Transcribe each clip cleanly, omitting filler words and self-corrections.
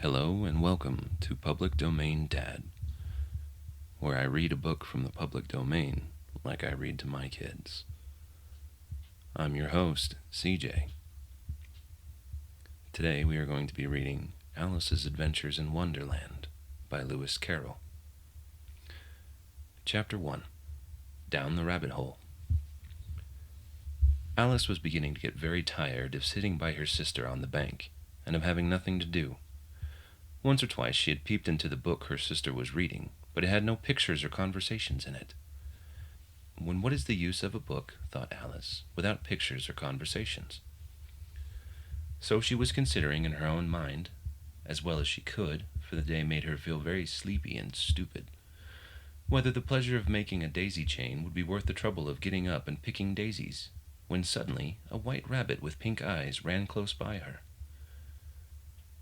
Hello and welcome to Public Domain Dad, where I read a book from the public domain like I read to my kids. I'm your host, CJ. Today we are going to be reading Alice's Adventures in Wonderland by Lewis Carroll. Chapter 1: Down the Rabbit Hole. Alice was beginning to get very tired of sitting by her sister on the bank and of having nothing to do. Once or twice she had peeped into the book her sister was reading, but it had no pictures or conversations in it. What is the use of a book, thought Alice, without pictures or conversations? So she was considering in her own mind, as well as she could, for the day made her feel very sleepy and stupid, whether the pleasure of making a daisy chain would be worth the trouble of getting up and picking daisies, when suddenly a white rabbit with pink eyes ran close by her.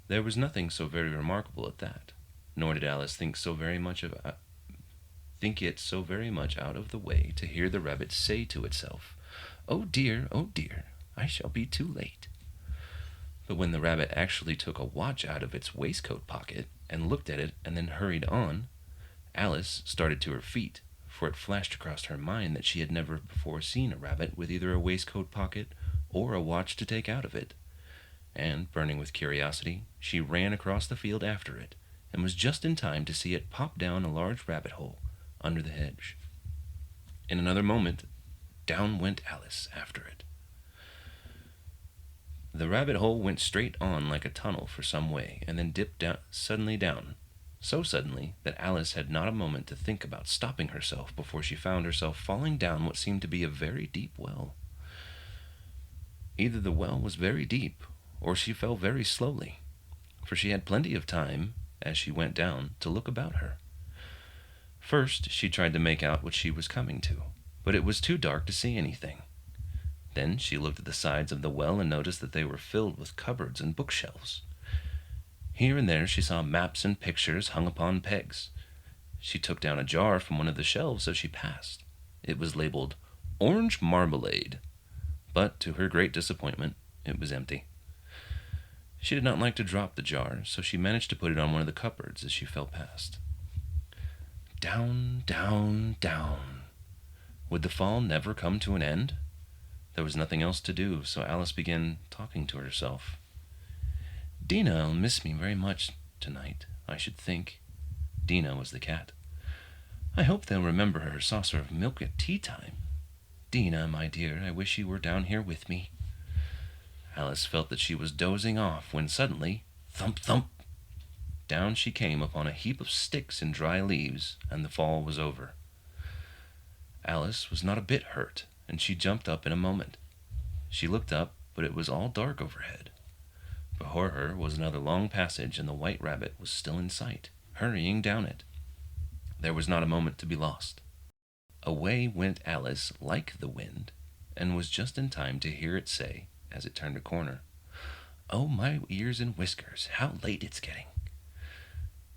There was nothing so very remarkable at that, nor did Alice think it so very much out of the way to hear the rabbit say to itself, oh dear, I shall be too late." But when the rabbit actually took a watch out of its waistcoat pocket and looked at it and then hurried on, Alice started to her feet, for it flashed across her mind that she had never before seen a rabbit with either a waistcoat pocket or a watch to take out of it. And, burning with curiosity, she ran across the field after it, and was just in time to see it pop down a large rabbit hole under the hedge. In another moment, down went Alice after it. The rabbit hole went straight on like a tunnel for some way, and then dipped suddenly down, so suddenly that Alice had not a moment to think about stopping herself before she found herself falling down what seemed to be a very deep well. Either the well was very deep, or she fell very slowly, for she had plenty of time, as she went down, to look about her. First she tried to make out what she was coming to, but it was too dark to see anything. Then she looked at the sides of the well and noticed that they were filled with cupboards and bookshelves. Here and there she saw maps and pictures hung upon pegs. She took down a jar from one of the shelves as she passed. It was labeled Orange Marmalade, but to her great disappointment, it was empty. She did not like to drop the jar, so she managed to put it on one of the cupboards as she fell past. Down, down, down. Would the fall never come to an end? There was nothing else to do, so Alice began talking to herself. Dinah'll miss me very much tonight, I should think. Dinah was the cat. I hope they'll remember her saucer of milk at tea time. Dinah, my dear, I wish you were down here with me. Alice felt that she was dozing off when suddenly, thump, thump, down she came upon a heap of sticks and dry leaves, and the fall was over. Alice was not a bit hurt, and she jumped up in a moment. She looked up, but it was all dark overhead. Before her was another long passage, and the white rabbit was still in sight, hurrying down it. There was not a moment to be lost. Away went Alice like the wind, and was just in time to hear it say, as it turned a corner, oh, my ears and whiskers, how late it's getting.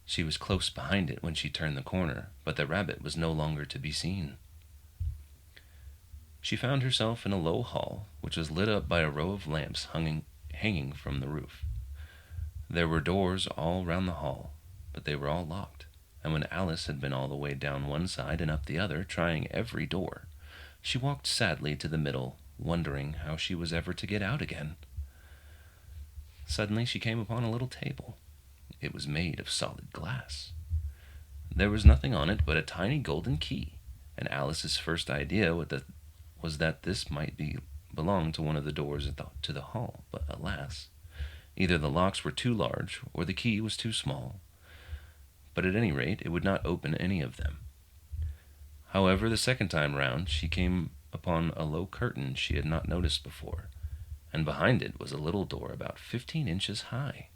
She was close behind it when she turned the corner, but the rabbit was no longer to be seen. She found herself in a low hall, which was lit up by a row of lamps hanging from the roof. There were doors all round the hall, but they were all locked, and when Alice had been all the way down one side and up the other, trying every door, she walked sadly to the middle, wondering how she was ever to get out again. Suddenly she came upon a little table. It was made of solid glass. There was nothing on it but a tiny golden key, and Alice's first idea was that this might belong to one of the doors to the hall, but alas, either the locks were too large or the key was too small. But at any rate, it would not open any of them. However, the second time round she came upon a low curtain she had not noticed before, and behind it was a little door about 15 inches high.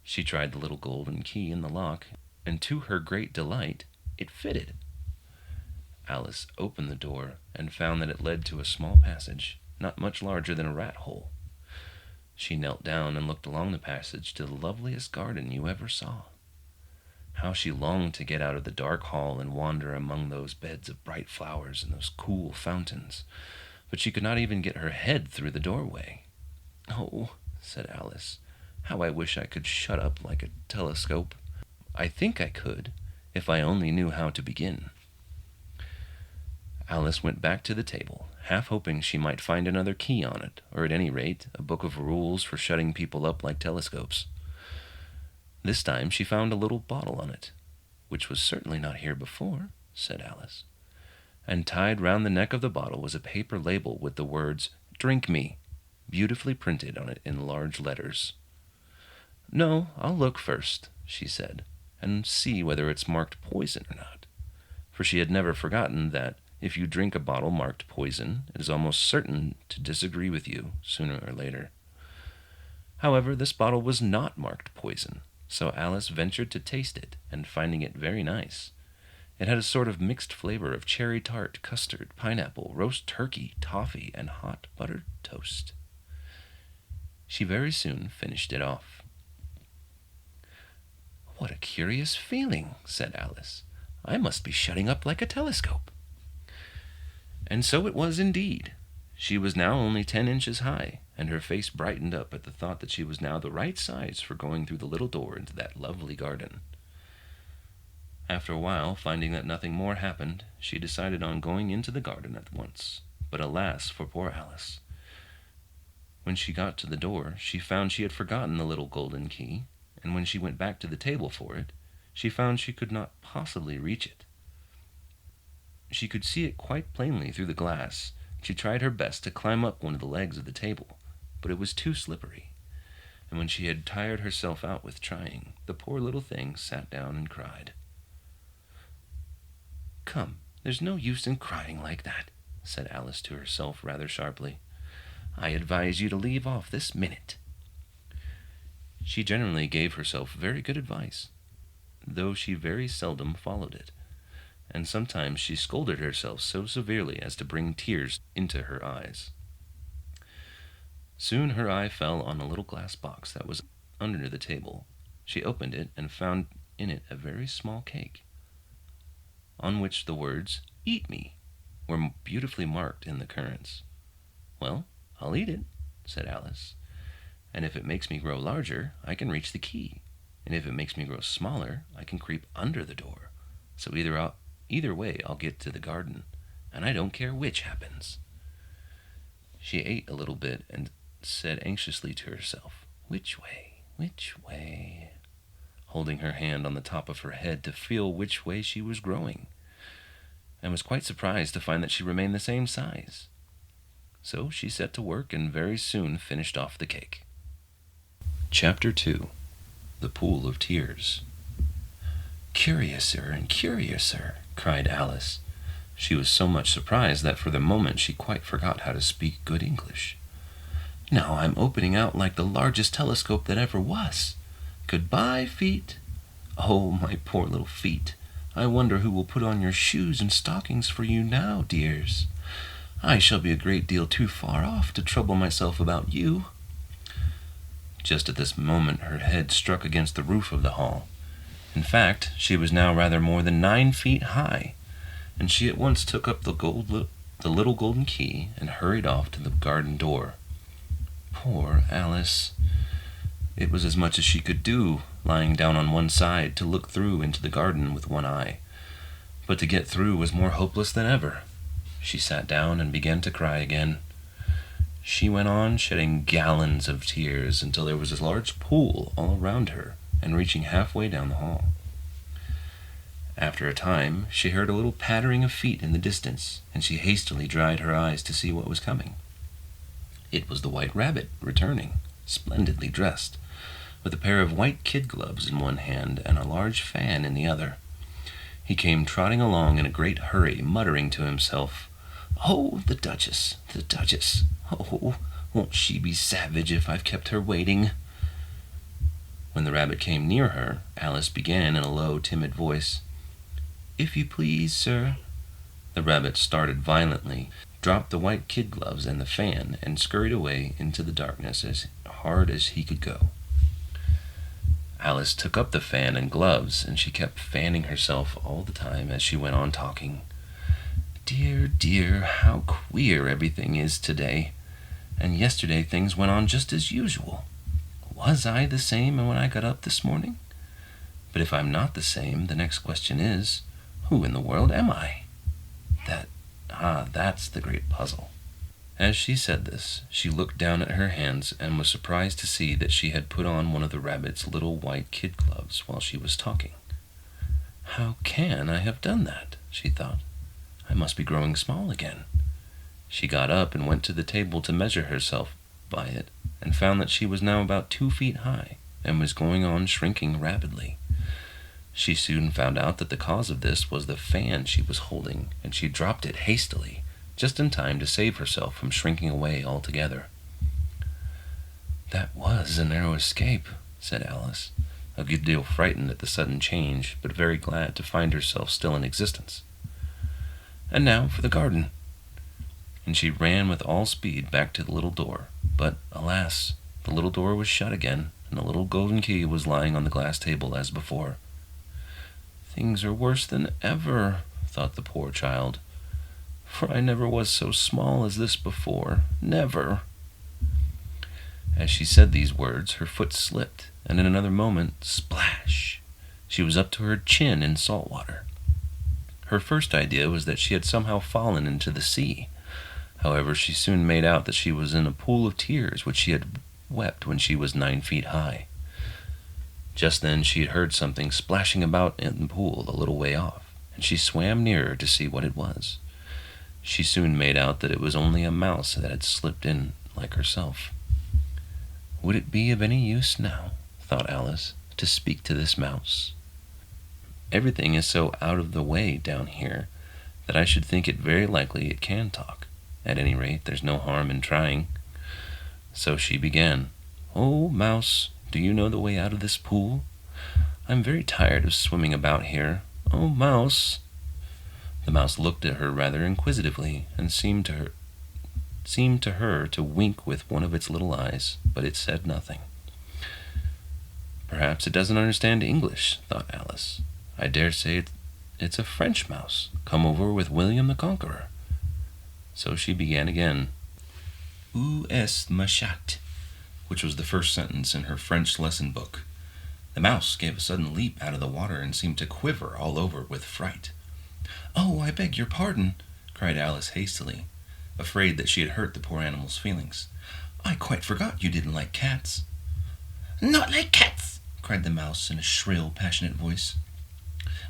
She tried the little golden key in the lock, and to her great delight, it fitted. Alice opened the door and found that it led to a small passage, not much larger than a rat hole. She knelt down and looked along the passage to the loveliest garden you ever saw. How she longed to get out of the dark hall and wander among those beds of bright flowers and those cool fountains, but she could not even get her head through the doorway. "Oh," said Alice, How I wish I could shut up like a telescope. I think I could, if I only knew how to begin." Alice went back to the table, half hoping she might find another key on it, or at any rate, a book of rules for shutting people up like telescopes. This time she found a little bottle on it, "which was certainly not here before," said Alice. And tied round the neck of the bottle was a paper label with the words, "Drink me," beautifully printed on it in large letters. "No, I'll look first," she said, "and see whether it's marked poison or not." For she had never forgotten that if you drink a bottle marked poison, it is almost certain to disagree with you sooner or later. However, this bottle was not marked poison, so Alice ventured to taste it, and finding it very nice. It had a sort of mixed flavor of cherry tart, custard, pineapple, roast turkey, toffee, and hot buttered toast. She very soon finished it off. "What a curious feeling," said Alice. "I must be shutting up like a telescope." And so it was indeed. She was now only 10 inches high, and her face brightened up at the thought that she was now the right size for going through the little door into that lovely garden. After a while, finding that nothing more happened, she decided on going into the garden at once. But alas for poor Alice! When she got to the door, she found she had forgotten the little golden key, and when she went back to the table for it, she found she could not possibly reach it. She could see it quite plainly through the glass. She tried her best to climb up one of the legs of the table, but it was too slippery, and when she had tired herself out with trying, the poor little thing sat down and cried. "Come, there's no use in crying like that," said Alice to herself rather sharply. "I advise you to leave off this minute." She generally gave herself very good advice, though she very seldom followed it, and sometimes she scolded herself so severely as to bring tears into her eyes. Soon her eye fell on a little glass box that was under the table. She opened it and found in it a very small cake, on which the words, "Eat me," were beautifully marked in the currants. "Well, I'll eat it," said Alice, "and if it makes me grow larger, I can reach the key, and if it makes me grow smaller, I can creep under the door. So either way I'll get to the garden, and I don't care which happens." She ate a little bit and said anxiously to herself, "Which way, which way?" holding her hand on the top of her head to feel which way she was growing, and was quite surprised to find that she remained the same size. So she set to work and very soon finished off the cake. Chapter 2. The Pool of Tears. "Curiouser and curiouser," cried Alice. She was so much surprised that for the moment she quite forgot how to speak good English. "Now I'm opening out like the largest telescope that ever was. Goodbye, feet. Oh, my poor little feet. I wonder who will put on your shoes and stockings for you now, dears. I shall be a great deal too far off to trouble myself about you." Just at this moment her head struck against the roof of the hall. In fact, she was now rather more than 9 feet high, and she at once took up the little golden key and hurried off to the garden door. Poor Alice! It was as much as she could do, lying down on one side, to look through into the garden with one eye. But to get through was more hopeless than ever. She sat down and began to cry again. She went on shedding gallons of tears until there was a large pool all around her and reaching halfway down the hall. After a time, she heard a little pattering of feet in the distance, and she hastily dried her eyes to see what was coming. It was the White Rabbit returning, splendidly dressed, with a pair of white kid gloves in one hand and a large fan in the other. He came trotting along in a great hurry, muttering to himself, "Oh, the Duchess, the Duchess! Oh, won't she be savage if I've kept her waiting?" When the rabbit came near her, Alice began in a low, timid voice, "If you please, sir." The rabbit started violently, dropped the white kid gloves and the fan, and scurried away into the darkness as hard as he could go. Alice took up the fan and gloves, and she kept fanning herself all the time as she went on talking. "Dear, dear, how queer everything is today. And yesterday things went on just as usual. Was I the same when I got up this morning? But if I'm not the same, the next question is, who in the world am I? That's the great puzzle. As she said this, she looked down at her hands and was surprised to see that she had put on one of the rabbit's little white kid gloves while she was talking. How can I have done that? She thought. I must be growing small again. She got up and went to the table to measure herself by it, and found that she was now about 2 feet high, and was going on shrinking rapidly. She soon found out that the cause of this was the fan she was holding, and she dropped it hastily, just in time to save herself from shrinking away altogether. That was a narrow escape, said Alice, a good deal frightened at the sudden change, but very glad to find herself still in existence. And now for the garden. And she ran with all speed back to the little door, but, alas, the little door was shut again, and the little golden key was lying on the glass table as before. Things are worse than ever, thought the poor child, for I never was so small as this before, never. As she said these words, her foot slipped, and in another moment, splash! She was up to her chin in salt water. Her first idea was that she had somehow fallen into the sea. However, she soon made out that she was in a pool of tears which she had wept when she was 9 feet high. Just then she had heard something splashing about in the pool a little way off, and she swam nearer to see what it was. She soon made out that it was only a mouse that had slipped in like herself. Would it be of any use now, thought Alice, to speak to this mouse? Everything is so out of the way down here that I should think it very likely it can talk. At any rate, there's no harm in trying. So she began, "Oh, mouse, do you know the way out of this pool? I'm very tired of swimming about here. Oh, mouse." The mouse looked at her rather inquisitively, and seemed to her to wink with one of its little eyes, but it said nothing. Perhaps it doesn't understand English, thought Alice. I dare say it's a French mouse, come over with William the Conqueror. So she began again, "Où est ma chatte?" which was the first sentence in her French lesson book. The mouse gave a sudden leap out of the water and seemed to quiver all over with fright. "Oh, I beg your pardon," cried Alice hastily, afraid that she had hurt the poor animal's feelings. "I quite forgot you didn't like cats." "Not like cats!" cried the mouse in a shrill, passionate voice.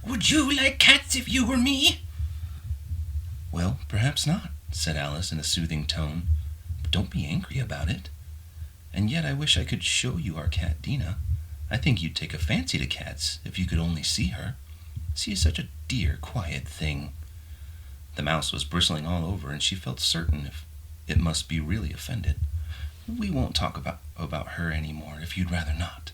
"Would you like cats if you were me?" "Well, perhaps not," said Alice in a soothing tone, "but don't be angry about it. And yet I wish I could show you our cat Dina. I think you'd take a fancy to cats if you could only see her. She is such a dear, quiet thing." The mouse was bristling all over, and she felt certain if it must be really offended. "We won't talk about her any more if you'd rather not."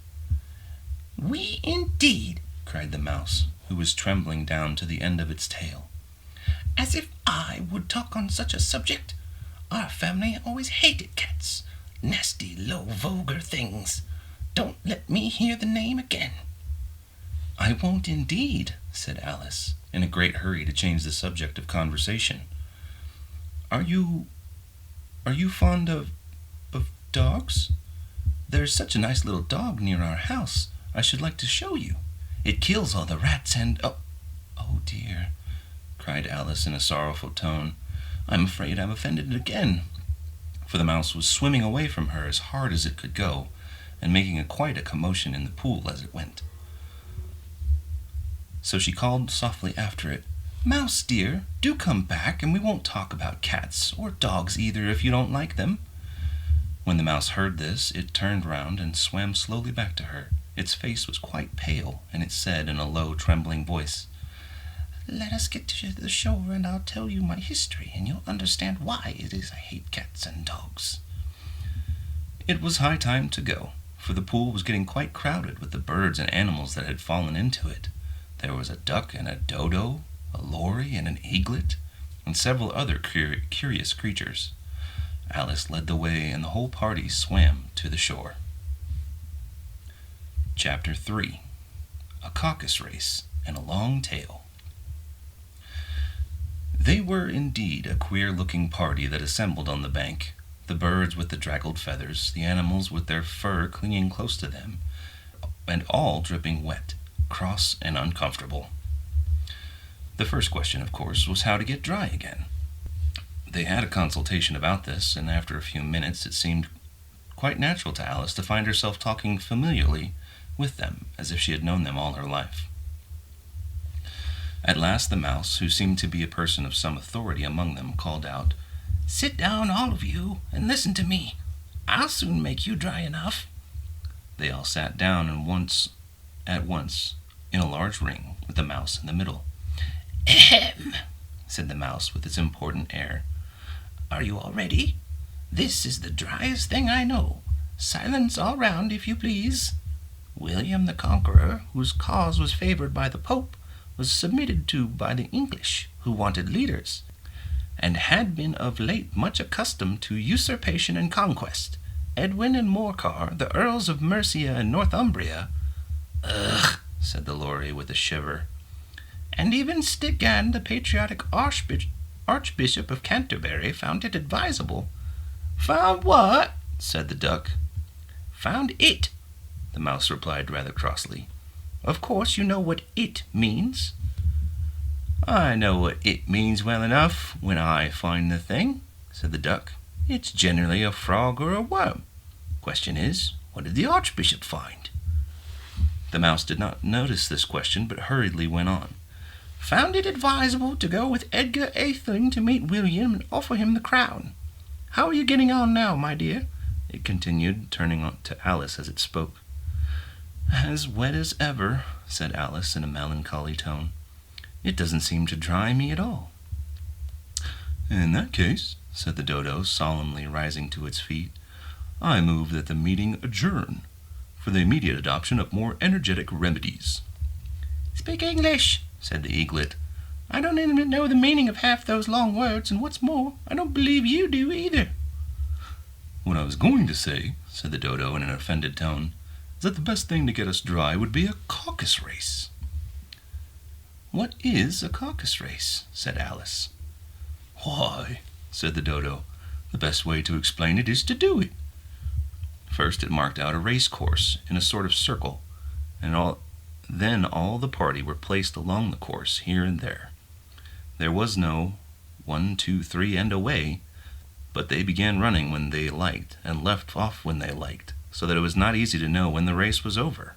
"We indeed!" cried the mouse, who was trembling down to the end of its tail. "As if I would talk on such a subject! Our family always hated cats. Nasty, low, vulgar things. Don't let me hear the name again." "I won't indeed," said Alice, in a great hurry to change the subject of conversation. Are you fond of dogs? There's such a nice little dog near our house. I should like to show you. It kills all the rats and... Oh dear," cried Alice in a sorrowful tone. "I'm afraid I've offended it again." For the mouse was swimming away from her as hard as it could go, and making quite a commotion in the pool as it went. So she called softly after it, "Mouse dear, do come back, and we won't talk about cats, or dogs either, if you don't like them." When the mouse heard this, it turned round and swam slowly back to her. Its face was quite pale, and it said in a low, trembling voice, "Let us get to the shore, and I'll tell you my history, and you'll understand why it is I hate cats and dogs." It was high time to go, for the pool was getting quite crowded with the birds and animals that had fallen into it. There was a duck and a dodo, a lory and an eaglet, and several other curious creatures. Alice led the way, and the whole party swam to the shore. Chapter 3. A Caucus Race and a Long Tail. They were indeed a queer-looking party that assembled on the bank. the birds with the draggled feathers, the animals with their fur clinging close to them, and all dripping wet, cross and uncomfortable. The first question, of course, was how to get dry again. They had a consultation about this, and after a few minutes it seemed quite natural to Alice to find herself talking familiarly with them, as if she had known them all her life. At last the mouse, who seemed to be a person of some authority among them, called out, "Sit down, all of you, and listen to me. I'll soon make you dry enough." They all sat down at once, in a large ring, with the mouse in the middle. "Ahem," said the mouse with its important air. "Are you all ready? This is the driest thing I know. Silence all round, if you please. William the Conqueror, whose cause was favored by the Pope, was submitted to by the English, who wanted leaders, and had been of late much accustomed to usurpation and conquest. Edwin and Morcar, the Earls of Mercia and Northumbria—" "Ugh," said the Lory with a shiver. "And even Stigand, the patriotic Archbishop of Canterbury, found it advisable." "Found what?" said the Duck. "Found it," the Mouse replied rather crossly. "Of course you know what it means." "I know what it means well enough when I find the thing," said the Duck. "It's generally a frog or a worm. Question is, what did the Archbishop find?" The Mouse did not notice this question, but hurriedly went on. "Found it advisable to go with Edgar Atheling to meet William and offer him the crown. How are you getting on now, my dear?" it continued, turning on to Alice as it spoke. "As wet as ever," said Alice in a melancholy tone. "It doesn't seem to dry me at all." "In that case," said the Dodo, solemnly rising to its feet, "I move that the meeting adjourn, for the immediate adoption of more energetic remedies." "Speak English," said the Eaglet. "I don't even know the meaning of half those long words, and what's more, I don't believe you do either." "What I was going to say," said the Dodo in an offended tone, "is that the best thing to get us dry would be a caucus race." "What is a caucus race?" said Alice. "Why," said the Dodo, "the best way to explain it is to do it." First it marked out a race course in a sort of circle, and then all the party were placed along the course, here and there. There was no 1, 2, 3, and away, but they began running when they liked, and left off when they liked, so that it was not easy to know when the race was over.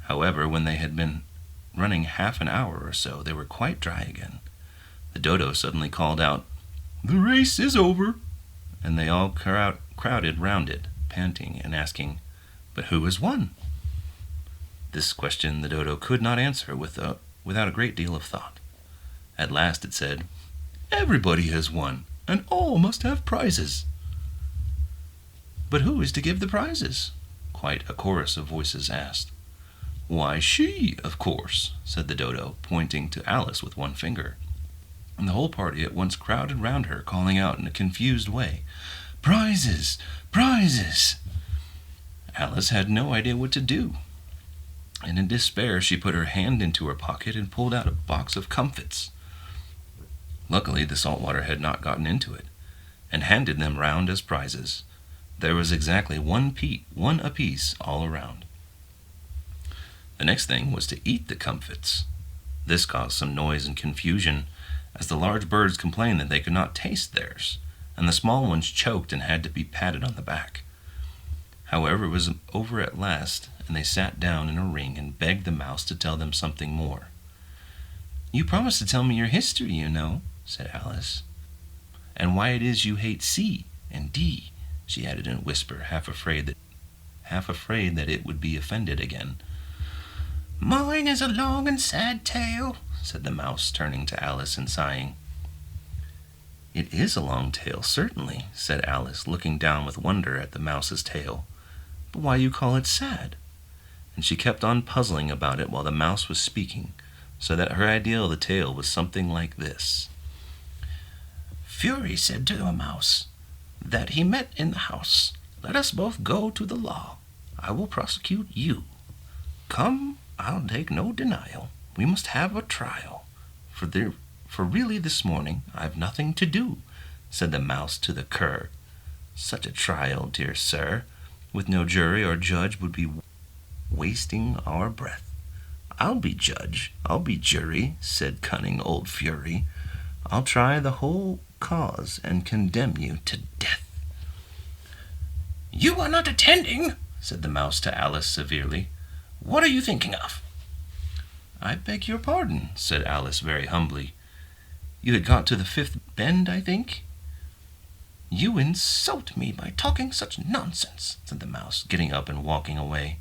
However, when they had been running half an hour or so, they were quite dry again. The Dodo suddenly called out, "The race is over!" and they all crowded round it, panting and asking, "But who has won?" This question the Dodo could not answer without a great deal of thought. At last it said, "Everybody has won, and all must have prizes." "But who is to give the prizes?" quite a chorus of voices asked. "Why, she, of course," said the Dodo, pointing to Alice with one finger. And the whole party at once crowded round her, calling out in a confused way, "Prizes! Prizes!" Alice had no idea what to do, and in despair she put her hand into her pocket and pulled out a box of comfits. Luckily the salt water had not gotten into it, and handed them round as prizes. There was exactly one apiece all around. The next thing was to eat the comfits. This caused some noise and confusion, as the large birds complained that they could not taste theirs, and the small ones choked and had to be patted on the back. However, it was over at last, and they sat down in a ring and begged the Mouse to tell them something more. "You promised to tell me your history, you know," said Alice, "and why it is you hate C and D," she added in a whisper, half afraid that it would be offended again. "Mine is a long and sad tale," said the Mouse, turning to Alice and sighing. "It is a long tale, certainly," said Alice, looking down with wonder at the Mouse's tail. "But why you call it sad?" And she kept on puzzling about it while the Mouse was speaking, so that her idea of the tale was something like this. "Fury said to a mouse that he met in the house, 'Let us both go to the law. I will prosecute you. Come, I'll take no denial. We must have a trial. For really this morning I've nothing to do,' said the Mouse to the cur. Such a trial, dear sir, with no jury or judge would be wasting our breath. I'll be judge, I'll be jury, said cunning old Fury. I'll try the whole cause and condemn you to death. You are not attending, said the mouse to Alice severely. What are you thinking of? I beg your pardon, said Alice very humbly. You had got to the fifth bend, I think? You insult me by talking such nonsense, said the mouse, getting up and walking away.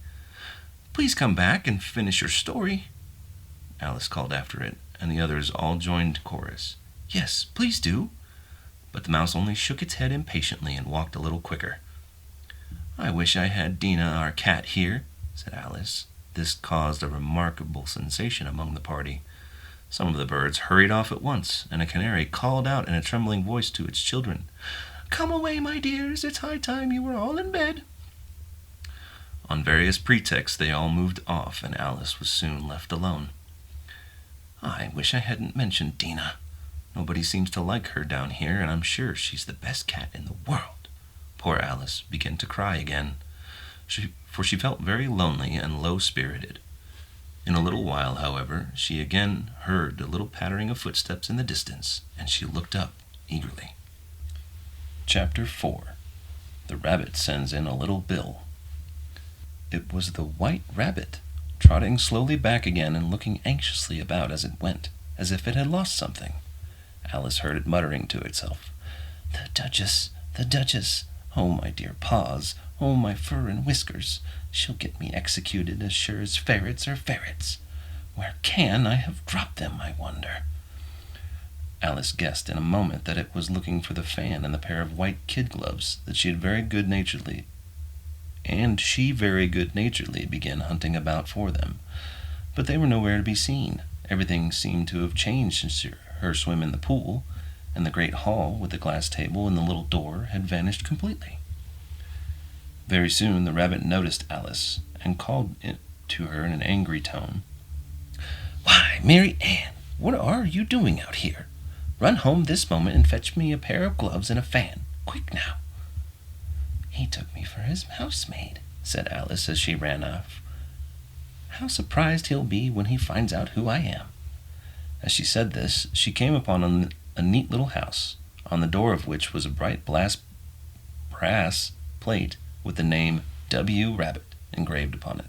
Please come back and finish your story, Alice called after it, and the others all joined chorus. Yes, please do. But the mouse only shook its head impatiently and walked a little quicker. I wish I had Dina, our cat, here, said Alice. This caused a remarkable sensation among the party. Some of the birds hurried off at once, and a canary called out in a trembling voice to its children, Come away, my dears, it's high time you were all in bed. On various pretexts they all moved off, and Alice was soon left alone. I wish I hadn't mentioned Dina. Nobody seems to like her down here, and I'm sure she's the best cat in the world. Poor Alice began to cry again, for she felt very lonely and low-spirited. In a little while, however, she again heard a little pattering of footsteps in the distance, and she looked up eagerly. Chapter 4. The Rabbit Sends in a Little Bill. It was the White Rabbit, trotting slowly back again and looking anxiously about as it went, as if it had lost something. Alice heard it muttering to itself, The Duchess, the Duchess! Oh, my dear paws! Oh, my fur and whiskers! She'll get me executed as sure as ferrets are ferrets. Where can I have dropped them, I wonder? Alice guessed in a moment that it was looking for the fan and the pair of white kid gloves that she very good-naturedly began hunting about for them. But they were nowhere to be seen. Everything seemed to have changed since her swim in the pool, and the great hall with the glass table and the little door had vanished completely. Very soon the rabbit noticed Alice and called to her in an angry tone, Why, Mary Ann, what are you doing out here? Run home this moment and fetch me a pair of gloves and a fan. Quick now. He took me for his housemaid, said Alice as she ran off. How surprised he'll be when he finds out who I am. As she said this, she came upon a neat little house, on the door of which was a bright brass plate with the name W. Rabbit engraved upon it.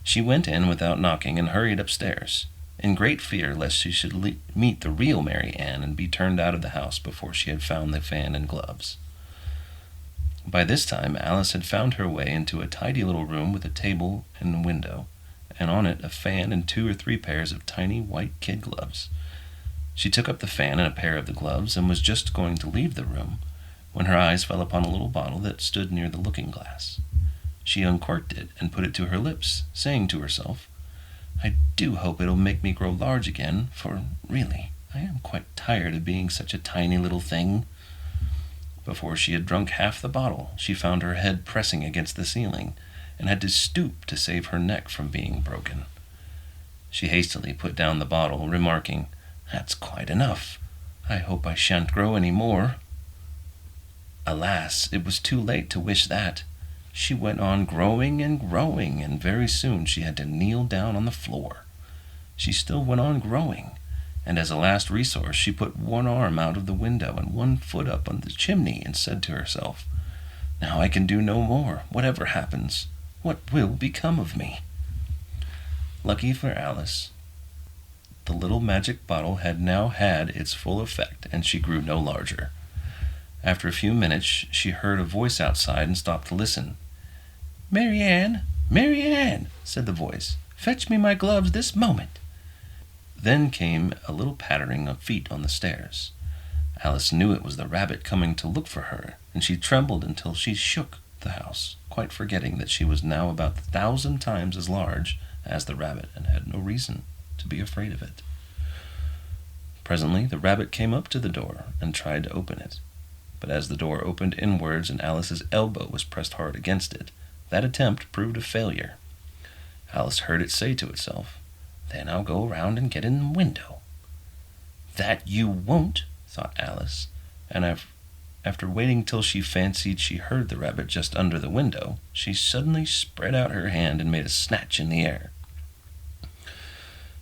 She went in without knocking and hurried upstairs, in great fear lest she should meet the real Mary Ann and be turned out of the house before she had found the fan and gloves. By this time Alice had found her way into a tidy little room with a table and a window, and on it a fan and 2 or 3 pairs of tiny white kid gloves. She took up the fan and a pair of the gloves and was just going to leave the room when her eyes fell upon a little bottle that stood near the looking-glass. She uncorked it and put it to her lips, saying to herself, I do hope it'll make me grow large again, for really, I am quite tired of being such a tiny little thing. Before she had drunk half the bottle, she found her head pressing against the ceiling, and had to stoop to save her neck from being broken. She hastily put down the bottle, remarking, That's quite enough. I hope I shan't grow any more. Alas, it was too late to wish that. She went on growing, and very soon she had to kneel down on the floor. She still went on growing, and as a last resource she put one arm out of the window and one foot up on the chimney and said to herself, Now I can do no more. Whatever happens, what will become of me? Lucky for Alice, the little magic bottle had now had its full effect, and she grew no larger. After a few minutes she heard a voice outside and stopped to listen. Mary Ann, Mary Ann, said the voice, fetch me my gloves this moment. Then came a little pattering of feet on the stairs. Alice knew it was the rabbit coming to look for her, and she trembled until she shook the house, quite forgetting that she was now about 1,000 times as large as the rabbit and had no reason to be afraid of it. Presently the rabbit came up to the door and tried to open it. But as the door opened inwards and Alice's elbow was pressed hard against it, that attempt proved a failure. Alice heard it say to itself, Then I'll go around and get in the window. That you won't, thought Alice, and After waiting till she fancied she heard the rabbit just under the window, she suddenly spread out her hand and made a snatch in the air.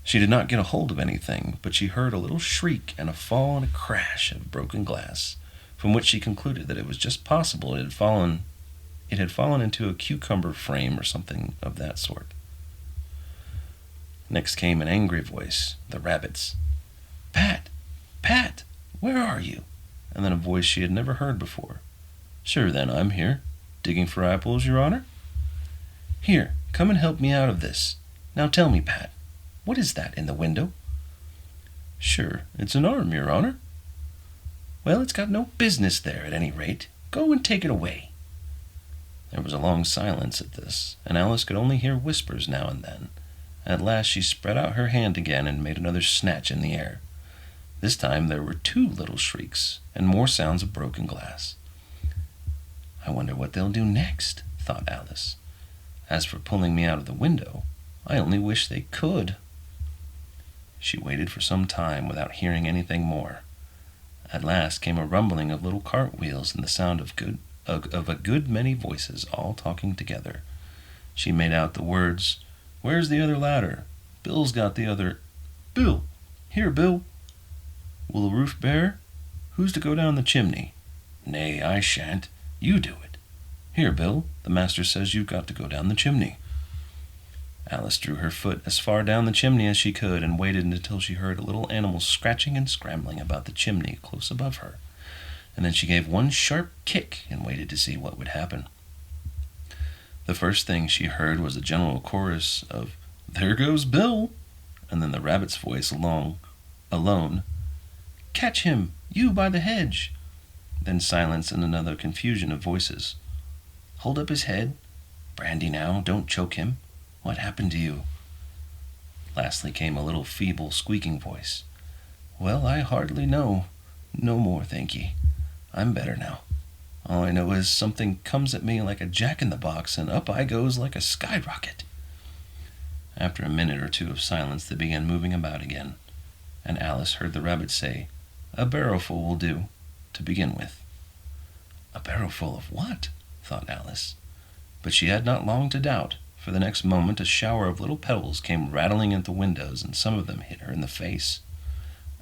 She did not get a hold of anything, but she heard a little shriek and a fall and a crash of broken glass, from which she concluded that it was just possible it had fallen into a cucumber frame or something of that sort. Next came an angry voice, the rabbit's. "Pat! Pat! Where are you?" And then a voice she had never heard before. "Sure then, I'm here. Digging for apples, Your Honor?" "Here, come and help me out of this. Now tell me, Pat, what is that in the window?" "Sure, it's an arm, Your Honor." "Well, it's got no business there, at any rate. Go and take it away." There was a long silence at this, and Alice could only hear whispers now and then. At last she spread out her hand again and made another snatch in the air. This time there were 2 little shrieks, and more sounds of broken glass. "I wonder what they'll do next," thought Alice. "As for pulling me out of the window, I only wish they could." She waited for some time without hearing anything more. At last came a rumbling of little cartwheels and the sound of a good many voices all talking together. She made out the words, "Where's the other ladder? Bill's got the other... Bill! Here, Bill! Will the roof bear? Who's to go down the chimney?" "Nay, I shan't. You do it." "Here, Bill, the master says you've got to go down the chimney." Alice drew her foot as far down the chimney as she could and waited until she heard a little animal scratching and scrambling about the chimney close above her. And then she gave one sharp kick and waited to see what would happen. The first thing she heard was a general chorus of, "There goes Bill," and then the rabbit's voice alone, "Catch him, you by the hedge." Then silence and another confusion of voices. "Hold up his head. Brandy now, don't choke him. What happened to you?" Lastly came a little feeble squeaking voice. "Well, I hardly know. No more, thank ye. I'm better now. All I know is something comes at me like a jack-in-the-box, and up I goes like a skyrocket." After a minute or 2 of silence, they began moving about again, and Alice heard the rabbit say, "A barrowful will do, to begin with." "A barrowful of what?" thought Alice. But she had not long to doubt, for the next moment a shower of little pebbles came rattling at the windows, and some of them hit her in the face.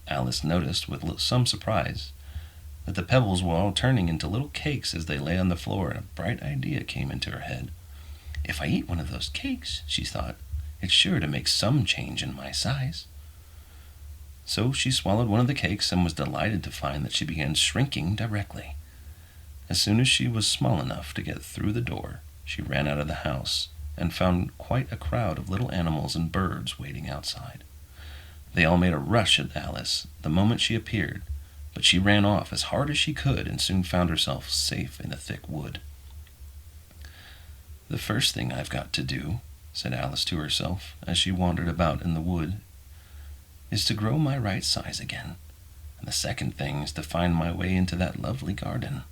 Alice noticed, with some surprise, that the pebbles were all turning into little cakes as they lay on the floor, and a bright idea came into her head. "If I eat one of those cakes," she thought, "it's sure to make some change in my size." So she swallowed one of the cakes and was delighted to find that she began shrinking directly. As soon as she was small enough to get through the door, she ran out of the house and found quite a crowd of little animals and birds waiting outside. They all made a rush at Alice the moment she appeared, but she ran off as hard as she could and soon found herself safe in a thick wood. "The first thing I've got to do," said Alice to herself as she wandered about in the wood, "is to grow my right size again, and the second thing is to find my way into that lovely garden.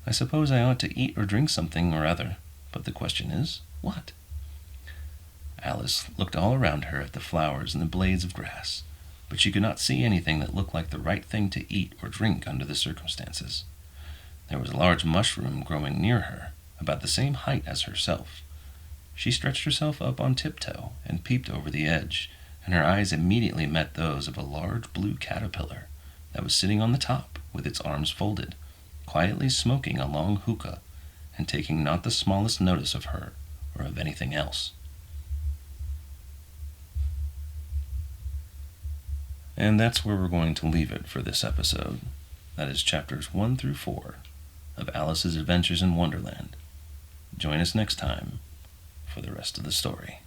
I suppose I ought to eat or drink something or other, but the question is, what?" Alice looked all around her at the flowers and the blades of grass, but she could not see anything that looked like the right thing to eat or drink under the circumstances. There was a large mushroom growing near her, about the same height as herself. She stretched herself up on tiptoe and peeped over the edge, and her eyes immediately met those of a large blue caterpillar that was sitting on the top with its arms folded, quietly smoking a long hookah and taking not the smallest notice of her or of anything else. And that's where we're going to leave it for this episode. That is chapters 1 through 4 of Alice's Adventures in Wonderland. Join us next time for the rest of the story.